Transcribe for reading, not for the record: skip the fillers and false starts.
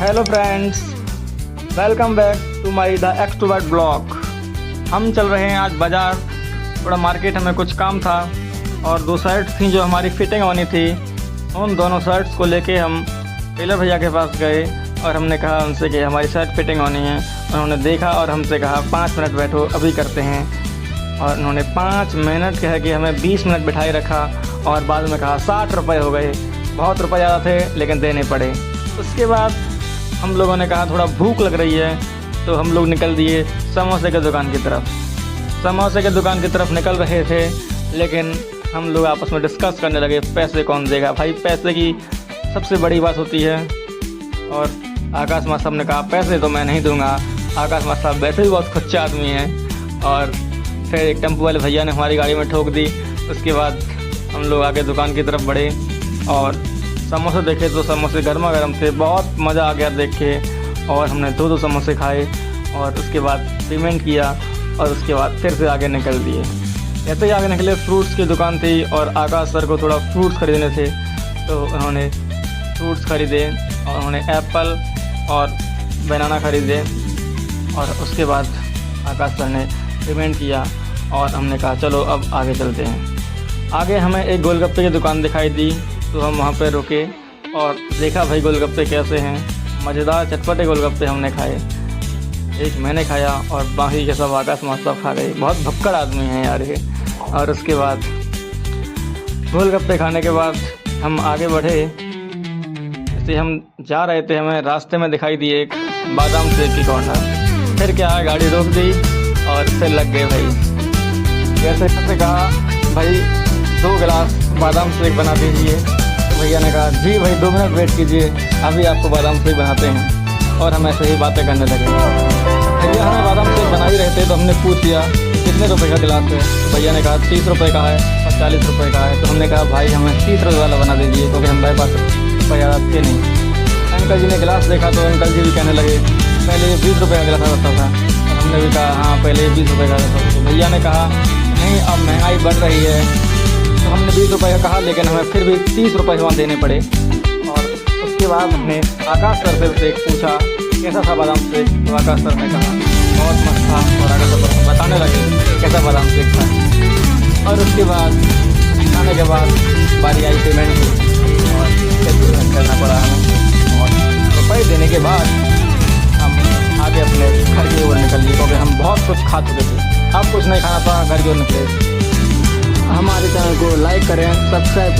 Hello friends, welcome back to my the extrovert blog. हम चल रहे हैं आज बाज़ार, थोड़ा मार्केट हमें कुछ काम था और दो शर्ट्स थी जो हमारी फिटिंग होनी थी। उन दोनों शर्ट्स को लेके हम टेलर भैया के पास गए और हमने कहा उनसे कि हमारी शर्ट फिटिंग होनी है। उन्होंने देखा और हमसे कहा 5 मिनट बैठो, अभी करते हैं। और उन्होंने 5 मिनट कह के हमें 20 मिनट बिठाए रखा और बाद में कहा 60 रुपये हो गए। बहुत रुपये ज़्यादा थे लेकिन देने पड़े। उसके बाद हम लोगों ने कहा थोड़ा भूख लग रही है, तो हम लोग निकल दिए समोसे की दुकान की तरफ। समोसे की दुकान की तरफ निकल रहे थे, लेकिन हम लोग आपस में डिस्कस करने लगे पैसे कौन देगा। भाई पैसे की सबसे बड़ी बात होती है। और आकाश मास्टर साहब ने कहा पैसे तो मैं नहीं दूंगा। आकाश मास्टर साहब वैसे भी बहुत खुच्चा आदमी हैं। और फिर एक टेम्पो वाले भैया ने हमारी गाड़ी में ठोक दी। उसके बाद हम लोग आगे दुकान की तरफ बढ़े और समोसे देखे तो समोसे गर्मा गर्म थे। बहुत मज़ा आ गया देख के। और हमने 2 समोसे खाए और उसके बाद पेमेंट किया और उसके बाद फिर से आगे निकल दिए। ऐसे ही आगे निकले, फ्रूट्स की दुकान थी और आकाश सर को थोड़ा फ्रूट्स खरीदने थे, तो उन्होंने फ्रूट्स खरीदे और उन्होंने एप्पल और बनाना खरीदे। और उसके बाद आकाश सर ने पेमेंट किया और हमने कहा चलो अब आगे चलते हैं। आगे हमें एक गोलगप्पे की दुकान दिखाई दी, तो हम वहाँ पर रुके और देखा भाई गोलगप्पे कैसे हैं। मज़ेदार चटपटे गोलगप्पे हमने खाए। एक मैंने खाया और बाकी के सब आकाश मास्टर साहब खा गए। बहुत भक्कड़ आदमी हैं यार ये। और उसके बाद गोलगप्पे खाने के बाद हम आगे बढ़े। जैसे हम जा रहे थे, हमें रास्ते में दिखाई दी एक बादाम शेक की कॉर्नर। फिर क्या है, गाड़ी रोक दी और फिर लग गए भाई। जैसे कैसे कहा भाई 2 गिलास बादाम शेक बना दीजिए, तो भैया ने कहा जी भाई 2 मिनट वेट कीजिए, अभी आपको बादाम शेक बनाते हैं। और हम ऐसे ही बातें करने लगे। भैया हमें बादाम शेक बना ही रहे थे, तो हमने पूछ लिया कितने रुपए का गिलास है। तो भैया ने कहा 30 रुपये का है और 40 रुपये का है। तो हमने कहा भाई हमें 30 रुपये वाला बना दीजिए, क्योंकि हमारे पास रुपये ज़्यादा थे नहीं। अंकल जी ने गिलास देखा तो अंकल जी भी कहने लगे पहले ये 20 रुपये का गिलास आता था। और हमने भी कहा हाँ पहले ये 20 रुपये का आता था। तो भैया ने कहा नहीं अब महंगाई बढ़ रही है। तो हमने 20 रुपये का कहा, लेकिन हमें फिर भी 30 रुपये वहाँ देने पड़े। और उसके बाद हमने आकाश सर से पूछा कैसा था बादाम शेक। तो आकाश सर ने कहा बहुत मस्त था। और आकाश सर बताने लगे कैसा बादाम शेक था। और उसके बाद खाने के बाद बारी आई पेमेंट की और पेमेंट करना पड़ा हमें। और रुपये देने के बाद हम आगे अपने घर की ओर निकल लिए, क्योंकि हम बहुत कुछ खा चुके थे। अब कुछ नहीं खाना था, घर की ओर निकले। हमारे चैनल को लाइक करें, सब्सक्राइब